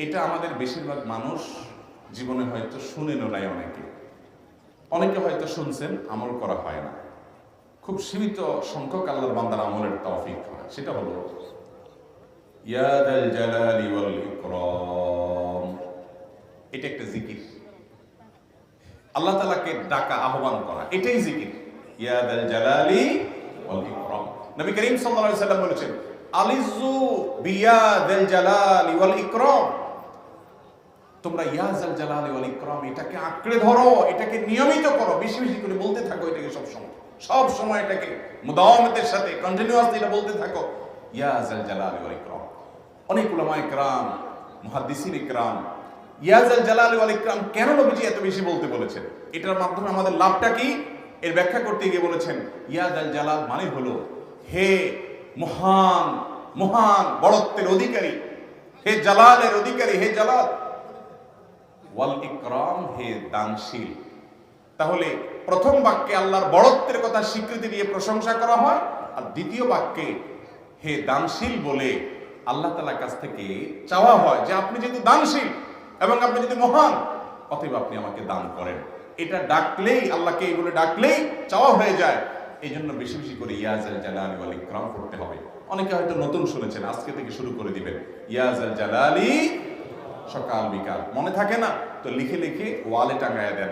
এটা আমাদের বেশিরভাগ মানুষ জীবনে হয়তো শুনেনও নাই, অনেকে হয়তো শুনছেন, আমল করা হয় না। খুব সীমিত সংখ্যক আল্লাহর বান্দার আমলের তৌফিক হয়। সেটা হলো ইয়া যাল জালালি ওয়াল ইকরাম। এটা একটা জিকির, আল্লাহ তাআলাকে ডাকা, আহ্বান করা, এটাই জিকির। ইয়া যাল জালালি ওয়াল ইকরাম। নবী করিম সাল্লাল্লাহু আলাইহি সাল্লাম বলেছেন, আলিজু বিয়া যাল জালালি ওয়াল ইকরাম। তোমরা ইয়া যাল জালালি ওয়াল ইকরাম এটাকে আঁকড়ে ধরো, এটাকে নিয়মিত করো, বেশি বেশি করে বলতে থাকো এটাকে সব সময় এটাকে মুদাওয়ামাতের সাথে কন্টিনিউয়াসলি এটা বলতে থাকো, ইয়া যাল জালালি ওয়াল ইকরাম। অনেক উলামায়ে কেরাম, মুহাদ্দিসিন ইকরাম ইয়া যাল জালালি ওয়াল ইকরাম কেন নবীজি এত বেশি বলতে বলেছেন, এটার মাধ্যমে আমাদের লাভটা কি, এর ব্যাখ্যা করতে গিয়ে বলেছেন ইয়া যাল জালাল মানে হলো হে মহান মহান বড়ত্বের অধিকারী, হে জালালের অধিকারী, হে জালাল, ওয়াল ইকরাম হে দানশীল। তাহলে প্রথম বাক্যে আল্লাহর বড়ত্বের কথা স্বীকৃতি দিয়ে প্রশংসা করা হয়, আর দ্বিতীয় বাক্যে হে দানশীল বলে আল্লাহ তাআলার কাছ থেকে চাওয়া হয় যে আপনি যেহেতু দানশীল এবং আপনি যদি মহান, অতএব আপনি আমাকে দান করেন। এটা ডাকলেই, আল্লাহকে এই বলে ডাকলেই চাওয়া হয়ে যায়। এই জন্য বেশি বেশি করে ইয়া যাল জালালি ওয়াল ইকরাম করতে হবে। অনেকে হয়তো নতুন শুনেছেন, আজকে থেকে শুরু করে দিবেন ইয়া যাল জালালি, সকাল বিকাল মনে থাকে না তো লিখে লিখে ওয়ালে টাঙায় দেন।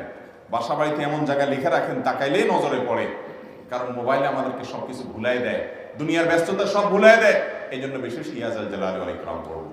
বাসা বাড়িতে এমন জায়গায় লিখে রাখেন তাকাইলেই নজরে পড়ে, কারণ মোবাইলে আমাদেরকে সবকিছু ভুলাই দেয়, দুনিয়ার ব্যস্ততা সব ভুলাই দেয়। এই জন্য বেশি বেশি ইয়া যাল জালালি ওয়াল ইকরাম করব।